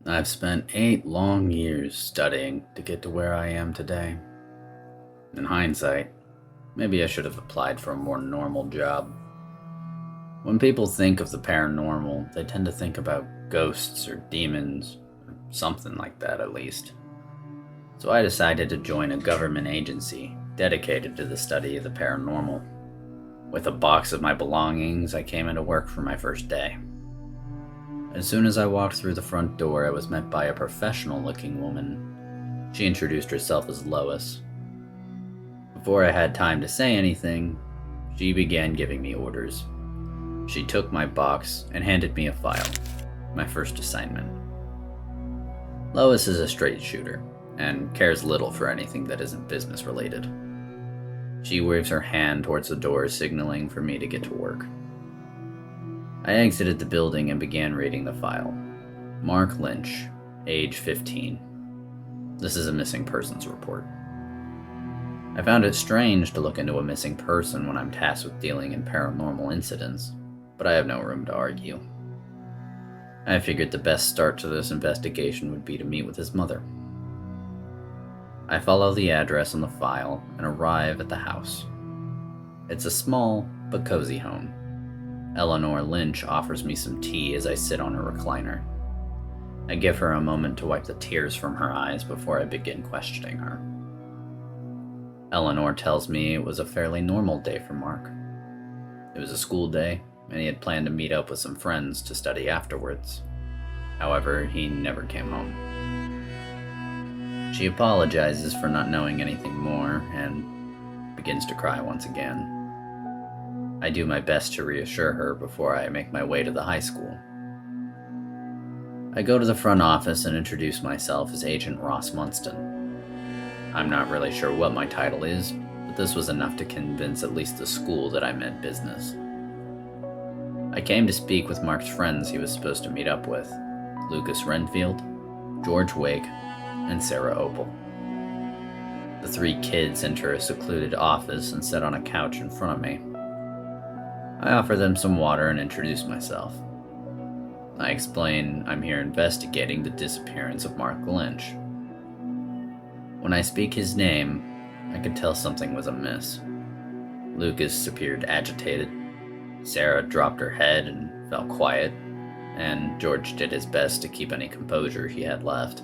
I've spent 8 long years studying to get to where I am today. In hindsight, maybe I should have applied for a more normal job. When people think of the paranormal, they tend to think about ghosts or demons, or something like that at least. So I decided to join a government agency dedicated to the study of the paranormal. With a box of my belongings, I came into work for my first day. As soon as I walked through the front door, I was met by a professional-looking woman. She introduced herself as Lois. Before I had time to say anything, she began giving me orders. She took my box and handed me a file, my first assignment. Lois is a straight shooter and cares little for anything that isn't business related. She waves her hand towards the door, signaling for me to get to work. I exited the building and began reading the file. Mark Lynch, age 15. This is a missing persons report. I found it strange to look into a missing person when I'm tasked with dealing in paranormal incidents, but I have no room to argue. I figured the best start to this investigation would be to meet with his mother. I follow the address on the file and arrive at the house. It's a small but cozy home. Eleanor Lynch offers me some tea as I sit on a recliner. I give her a moment to wipe the tears from her eyes before I begin questioning her. Eleanor tells me it was a fairly normal day for Mark. It was a school day, and he had planned to meet up with some friends to study afterwards. However, he never came home. She apologizes for not knowing anything more and begins to cry once again. I do my best to reassure her before I make my way to the high school. I go to the front office and introduce myself as Agent Ross Munston. I'm not really sure what my title is, but this was enough to convince at least the school that I meant business. I came to speak with Mark's friends he was supposed to meet up with, Lucas Renfield, George Wake, and Sarah Opal. The 3 kids enter a secluded office and sit on a couch in front of me. I offer them some water and introduce myself. I explain I'm here investigating the disappearance of Mark Lynch. When I speak his name, I could tell something was amiss. Lucas appeared agitated, Sarah dropped her head and fell quiet, and George did his best to keep any composure he had left.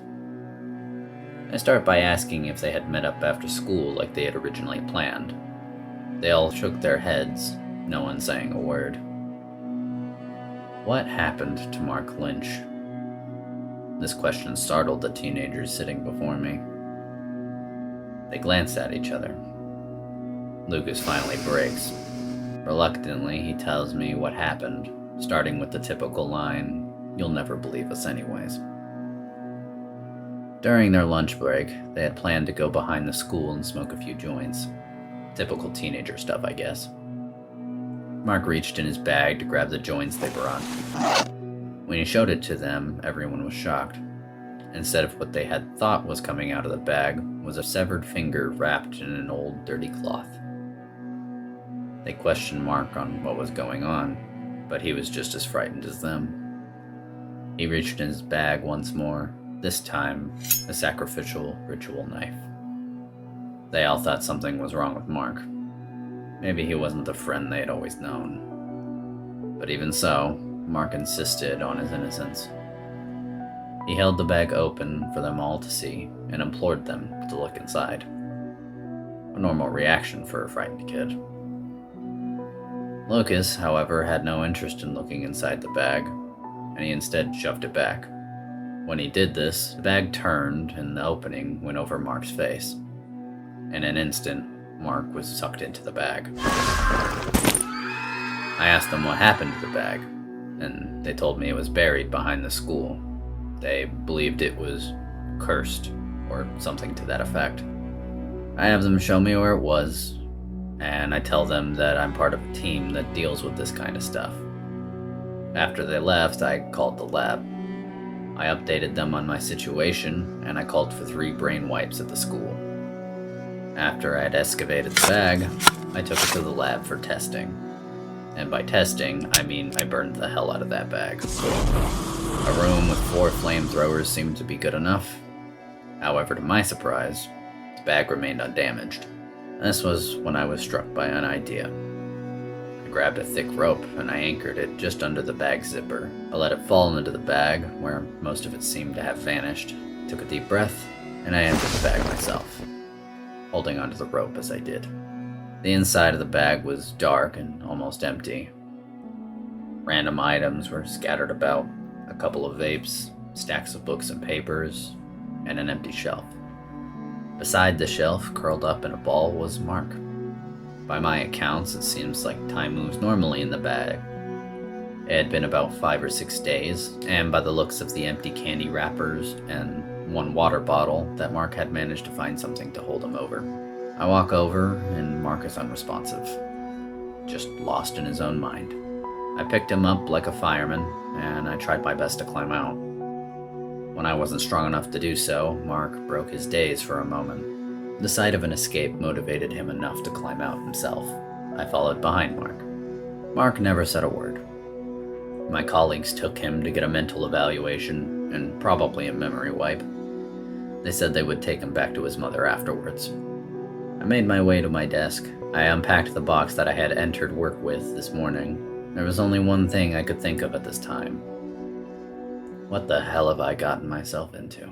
I start by asking if they had met up after school like they had originally planned. They all shook their heads, no one saying a word. What happened to Mark Lynch? This question startled the teenagers sitting before me. They glance at each other. Lucas finally breaks. Reluctantly, he tells me what happened, starting with the typical line, "You'll never believe us anyways." During their lunch break, they had planned to go behind the school and smoke a few joints. Typical teenager stuff, I guess. Mark reached in his bag to grab the joints they brought. When he showed it to them, everyone was shocked. Instead of what they had thought was coming out of the bag was a severed finger wrapped in an old dirty cloth. They questioned Mark on what was going on, but he was just as frightened as them. He reached in his bag once more, this time a sacrificial ritual knife. They all thought something was wrong with Mark. Maybe he wasn't the friend they had always known. But even so, Mark insisted on his innocence. He held the bag open for them all to see and implored them to look inside. A normal reaction for a frightened kid. Lucas, however, had no interest in looking inside the bag, and he instead shoved it back. When he did this, the bag turned and the opening went over Mark's face. In an instant, Mark was sucked into the bag. I asked them what happened to the bag, and they told me it was buried behind the school. They believed it was cursed, or something to that effect. I have them show me where it was, and I tell them that I'm part of a team that deals with this kind of stuff. After they left, I called the lab. I updated them on my situation, and I called for 3 brain wipes at the school. After I had excavated the bag, I took it to the lab for testing. And by testing, I mean I burned the hell out of that bag. A room with 4 flamethrowers seemed to be good enough. However, to my surprise, the bag remained undamaged. This was when I was struck by an idea. I grabbed a thick rope and I anchored it just under the bag zipper. I let it fall into the bag, where most of it seemed to have vanished, took a deep breath, and I entered the bag myself, holding onto the rope as I did. The inside of the bag was dark and almost empty. Random items were scattered about, a couple of vapes, stacks of books and papers, and an empty shelf. Beside the shelf, curled up in a ball, was Mark. By my accounts, it seems like time moves normally in the bag. It had been about 5 or 6 days, and by the looks of the empty candy wrappers and 1 water bottle, that Mark had managed to find something to hold him over. I walk over, and Mark is unresponsive, just lost in his own mind. I picked him up like a fireman, and I tried my best to climb out. When I wasn't strong enough to do so, Mark broke his daze for a moment. The sight of an escape motivated him enough to climb out himself. I followed behind Mark. Mark never said a word. My colleagues took him to get a mental evaluation and probably a memory wipe. They said they would take him back to his mother afterwards. I made my way to my desk. I unpacked the box that I had entered work with this morning. There was only one thing I could think of at this time. What the hell have I gotten myself into?